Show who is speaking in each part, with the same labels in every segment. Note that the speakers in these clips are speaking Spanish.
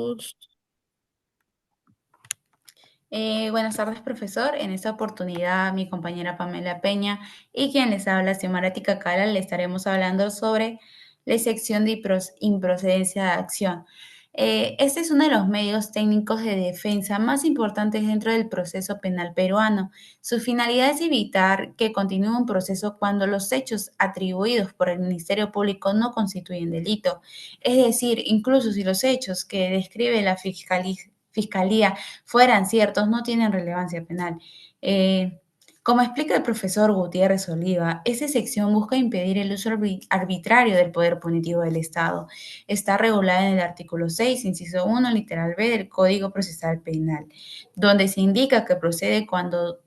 Speaker 1: Host.
Speaker 2: Buenas tardes, profesor. En esta oportunidad, mi compañera Pamela Peña y quien les habla, Xiomara Ticacala, le estaremos hablando sobre la sección de improcedencia de acción. Este es uno de los medios técnicos de defensa más importantes dentro del proceso penal peruano. Su finalidad es evitar que continúe un proceso cuando los hechos atribuidos por el Ministerio Público no constituyen delito. Es decir, incluso si los hechos que describe la Fiscalía fueran ciertos, no tienen relevancia penal. Como explica el profesor Gutiérrez Oliva, esta sección busca impedir el uso arbitrario del poder punitivo del Estado. Está regulada en el artículo 6, inciso 1, literal B del Código Procesal Penal, donde se indica que procede cuando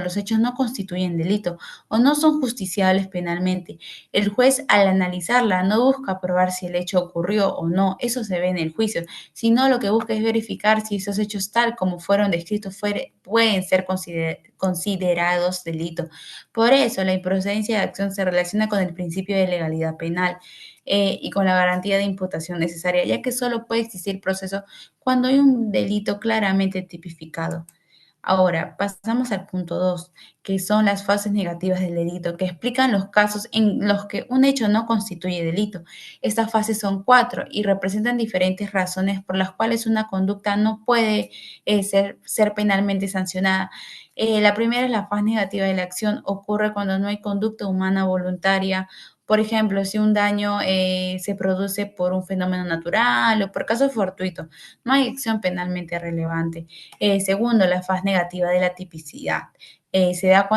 Speaker 2: los hechos no constituyen delito o no son justiciables penalmente. El juez, al analizarla, no busca probar si el hecho ocurrió o no, eso se ve en el juicio, sino lo que busca es verificar si esos hechos tal como fueron descritos pueden ser considerados delito. Por eso, la improcedencia de acción se relaciona con el principio de legalidad penal y con la garantía de imputación necesaria, ya que solo puede existir proceso cuando hay un delito claramente tipificado. Ahora, pasamos al punto 2, que son las fases negativas del delito, que explican los casos en los que un hecho no constituye delito. Estas fases son 4 y representan diferentes razones por las cuales una conducta no puede ser penalmente sancionada. La primera es la fase negativa de la acción. Ocurre cuando no hay conducta humana voluntaria. Por ejemplo, si un daño se produce por un fenómeno natural o por caso fortuito, no hay acción penalmente relevante. Segundo, la fase negativa de la tipicidad. Se da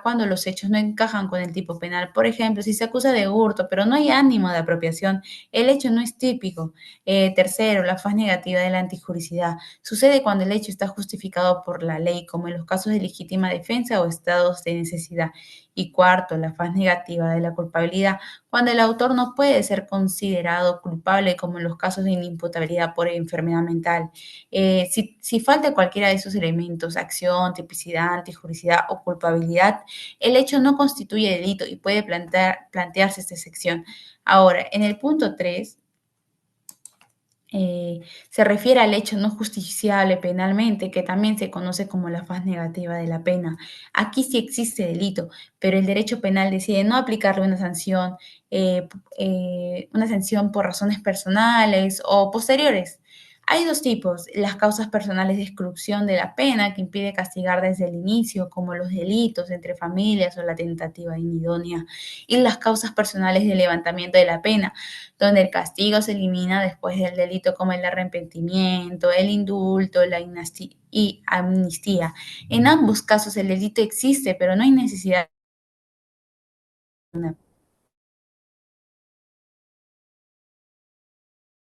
Speaker 2: cuando los hechos no encajan con el tipo penal. Por ejemplo, si se acusa de hurto, pero no hay ánimo de apropiación, el hecho no es típico. Tercero, la fase negativa de la antijuricidad. Sucede cuando el hecho está justificado por la ley, como en los casos de legítima defensa o estados de necesidad. Y cuarto, la fase negativa de la culpabilidad, cuando el autor no puede ser considerado culpable, como en los casos de inimputabilidad por enfermedad mental. Si falta cualquiera de esos elementos, acción, tipicidad, antijuricidad o culpabilidad, el hecho no constituye delito y puede plantearse esta sección. Ahora, en el punto 3 se refiere al hecho no justiciable penalmente, que también se conoce como la faz negativa de la pena. Aquí sí existe delito, pero el derecho penal decide no aplicarle una sanción por razones personales o posteriores. Hay dos tipos, las causas personales de exclusión de la pena, que impide castigar desde el inicio, como los delitos entre familias o la tentativa inidónea, y las causas personales de levantamiento de la pena, donde el castigo se elimina después del delito, como el arrepentimiento, el indulto, y amnistía. En ambos casos el delito existe, pero no hay necesidad de una.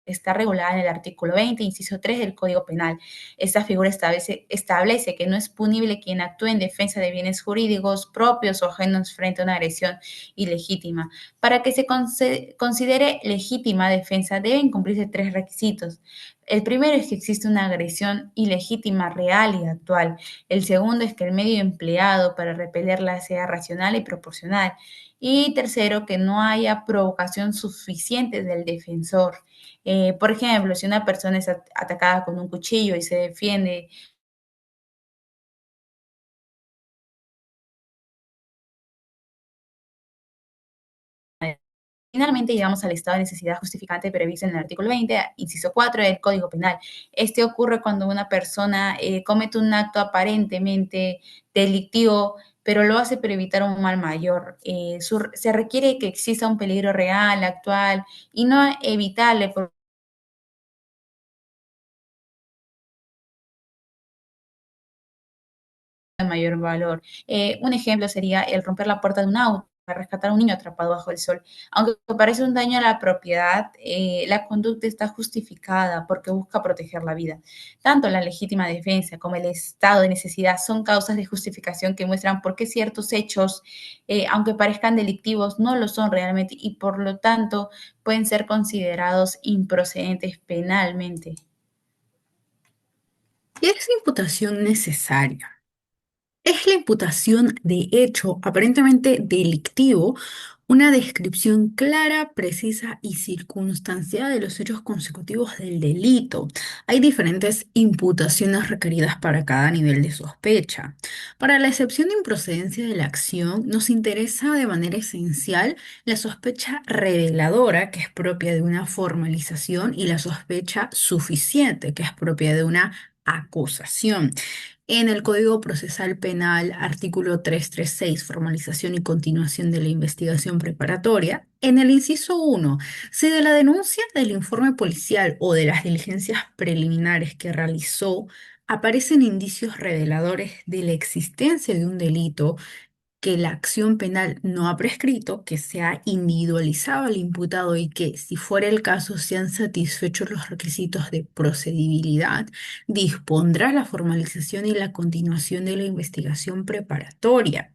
Speaker 2: Está regulada en el artículo 20, inciso 3 del Código Penal. Esta figura establece que no es punible quien actúe en defensa de bienes jurídicos propios o ajenos frente a una agresión ilegítima. Para que se considere legítima defensa deben cumplirse tres requisitos. El primero es que existe una agresión ilegítima real y actual. El segundo es que el medio empleado para repelerla sea racional y proporcional. Y tercero, que no haya provocación suficiente del defensor. Por ejemplo, si una persona es atacada con un cuchillo y se defiende. Finalmente llegamos al estado de necesidad justificante previsto en el artículo 20, inciso 4 del Código Penal. Este ocurre cuando una persona comete un acto aparentemente delictivo, pero lo hace para evitar un mal mayor. Se requiere que exista un peligro real, actual y no evitable por de mayor valor. Un ejemplo sería el romper la puerta de un auto para rescatar a un niño atrapado bajo el sol. Aunque parece un daño a la propiedad, la conducta está justificada porque busca proteger la vida. Tanto la legítima defensa como el estado de necesidad son causas de justificación que muestran por qué ciertos hechos, aunque parezcan delictivos, no lo son realmente y por lo tanto pueden ser considerados improcedentes penalmente.
Speaker 1: ¿Qué es imputación necesaria? Es la imputación de hecho aparentemente delictivo Una descripción clara, precisa y circunstanciada de los hechos consecutivos del delito. Hay diferentes imputaciones requeridas para cada nivel de sospecha. Para la excepción de improcedencia de la acción, nos interesa de manera esencial la sospecha reveladora, que es propia de una formalización, y la sospecha suficiente, que es propia de una acusación. En el Código Procesal Penal, artículo 336, formalización y continuación de la investigación preparatoria, en el inciso 1, si de la denuncia del informe policial o de las diligencias preliminares que realizó aparecen indicios reveladores de la existencia de un delito, que la acción penal no ha prescrito, que se ha individualizado al imputado y que, si fuera el caso, se han satisfecho los requisitos de procedibilidad, dispondrá la formalización y la continuación de la investigación preparatoria.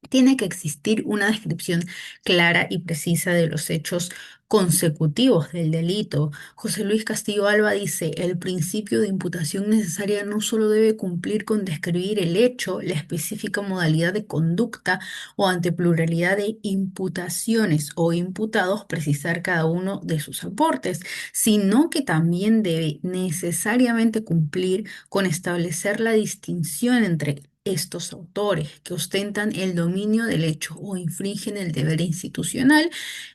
Speaker 1: Tiene que existir una descripción clara y precisa de los hechos consecutivos del delito. José Luis Castillo Alba dice, el principio de imputación necesaria no solo debe cumplir con describir el hecho, la específica modalidad de conducta o ante pluralidad de imputaciones o imputados precisar cada uno de sus aportes, sino que también debe necesariamente cumplir con establecer la distinción entre estos autores que ostentan el dominio del hecho o infringen el deber institucional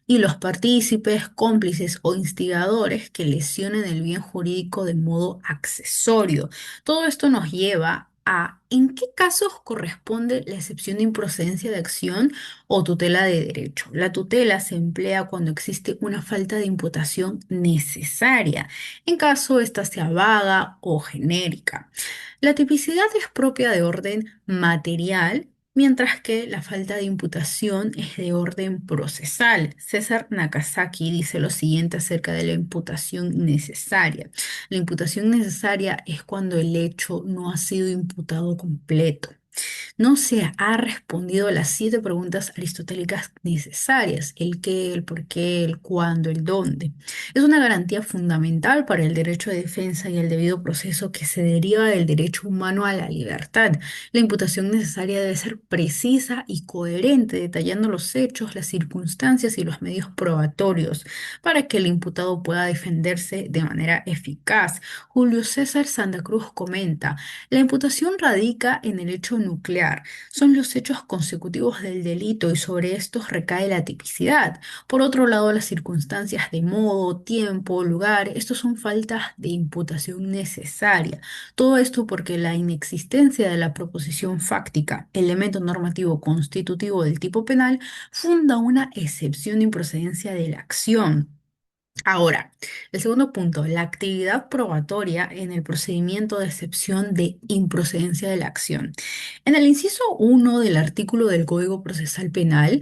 Speaker 1: y los partícipes, cómplices o instigadores que lesionen el bien jurídico de modo accesorio. Todo esto nos lleva a ¿en qué casos corresponde la excepción de improcedencia de acción o tutela de derecho? La tutela se emplea cuando existe una falta de imputación necesaria, en caso ésta sea vaga o genérica. La tipicidad es propia de orden material, mientras que la falta de imputación es de orden procesal. César Nakazaki dice lo siguiente acerca de la imputación necesaria. La imputación necesaria es cuando el hecho no ha sido imputado completo. No se ha respondido a las 7 preguntas aristotélicas necesarias: el qué, el por qué, el cuándo, el dónde. Es una garantía fundamental para el derecho de defensa y el debido proceso que se deriva del derecho humano a la libertad. La imputación necesaria debe ser precisa y coherente, detallando los hechos, las circunstancias y los medios probatorios para que el imputado pueda defenderse de manera eficaz. Julio César Santa Cruz comenta, la imputación radica en el hecho nuclear, son los hechos consecutivos del delito y sobre estos recae la tipicidad. Por otro lado, las circunstancias de modo, tiempo, lugar, estos son faltas de imputación necesaria. Todo esto porque la inexistencia de la proposición fáctica, elemento normativo constitutivo del tipo penal, funda una excepción de improcedencia de la acción. Ahora, el segundo punto, la actividad probatoria en el procedimiento de excepción de improcedencia de la acción. En el inciso 1 del artículo del Código Procesal Penal,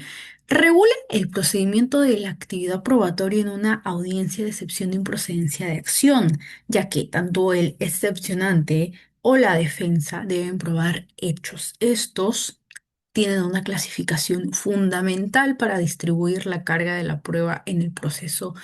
Speaker 1: regula el procedimiento de la actividad probatoria en una audiencia de excepción de improcedencia de acción, ya que tanto el excepcionante o la defensa deben probar hechos. Estos tienen una clasificación fundamental para distribuir la carga de la prueba en el proceso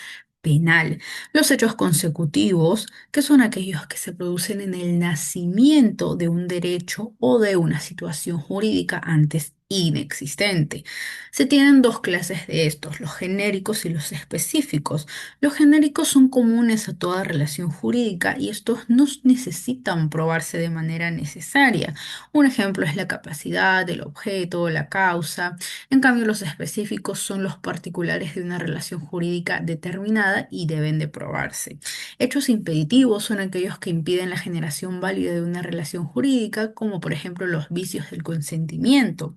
Speaker 1: penal. Los hechos consecutivos, que son aquellos que se producen en el nacimiento de un derecho o de una situación jurídica antes inexistente. Se tienen dos clases de estos, los genéricos y los específicos. Los genéricos son comunes a toda relación jurídica y estos no necesitan probarse de manera necesaria. Un ejemplo es la capacidad del objeto, la causa. En cambio, los específicos son los particulares de una relación jurídica determinada y deben de probarse. Hechos impeditivos son aquellos que impiden la generación válida de una relación jurídica, como por ejemplo los vicios del consentimiento.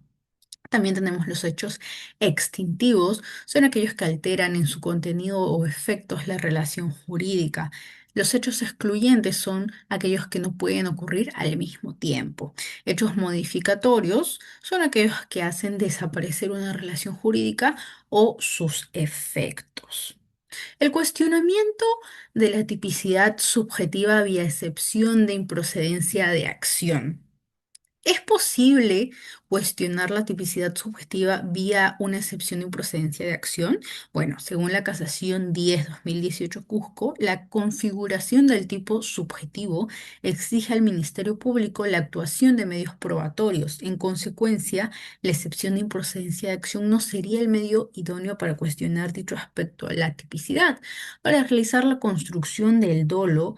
Speaker 1: También tenemos los hechos extintivos, son aquellos que alteran en su contenido o efectos la relación jurídica. Los hechos excluyentes son aquellos que no pueden ocurrir al mismo tiempo. Hechos modificatorios son aquellos que hacen desaparecer una relación jurídica o sus efectos. El cuestionamiento de la tipicidad subjetiva vía excepción de improcedencia de acción. ¿Es posible cuestionar la tipicidad subjetiva vía una excepción de improcedencia de acción? Bueno, según la Casación 10-2018 Cusco, la configuración del tipo subjetivo exige al Ministerio Público la actuación de medios probatorios. En consecuencia, la excepción de improcedencia de acción no sería el medio idóneo para cuestionar dicho aspecto a la tipicidad. Para realizar la construcción del dolo,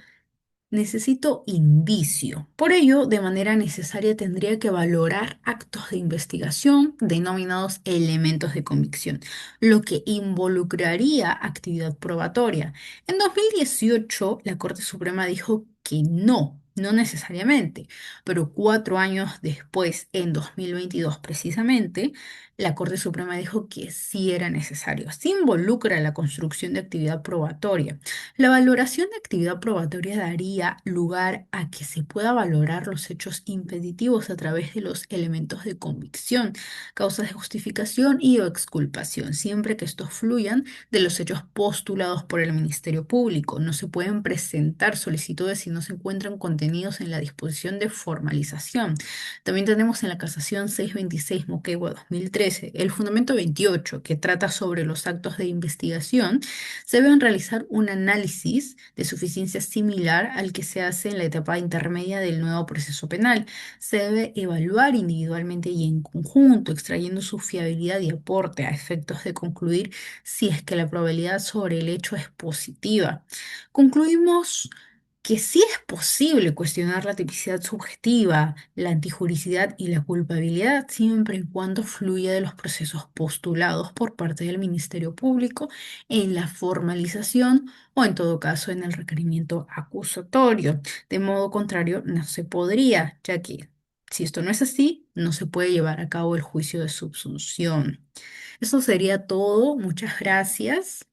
Speaker 1: necesito indicio. Por ello, de manera necesaria tendría que valorar actos de investigación denominados elementos de convicción, lo que involucraría actividad probatoria. En 2018, la Corte Suprema dijo que no necesariamente, pero 4 años después, en 2022 precisamente, la Corte Suprema dijo que sí era necesario. Se involucra la construcción de actividad probatoria. La valoración de actividad probatoria daría lugar a que se pueda valorar los hechos impeditivos a través de los elementos de convicción, causas de justificación y o exculpación, siempre que estos fluyan de los hechos postulados por el Ministerio Público. No se pueden presentar solicitudes si no se encuentran contenidos en la disposición de formalización. También tenemos en la Casación 626 Moquegua 2013 el fundamento 28, que trata sobre los actos de investigación. Se deben realizar un análisis de suficiencia similar al que se hace en la etapa intermedia del nuevo proceso penal. Se debe evaluar individualmente y en conjunto, extrayendo su fiabilidad y aporte a efectos de concluir si es que la probabilidad sobre el hecho es positiva. Concluimos que sí es posible cuestionar la tipicidad subjetiva, la antijuricidad y la culpabilidad siempre y cuando fluya de los procesos postulados por parte del Ministerio Público en la formalización o en todo caso en el requerimiento acusatorio. De modo contrario, no se podría, ya que si esto no es así, no se puede llevar a cabo el juicio de subsunción. Eso sería todo. Muchas gracias.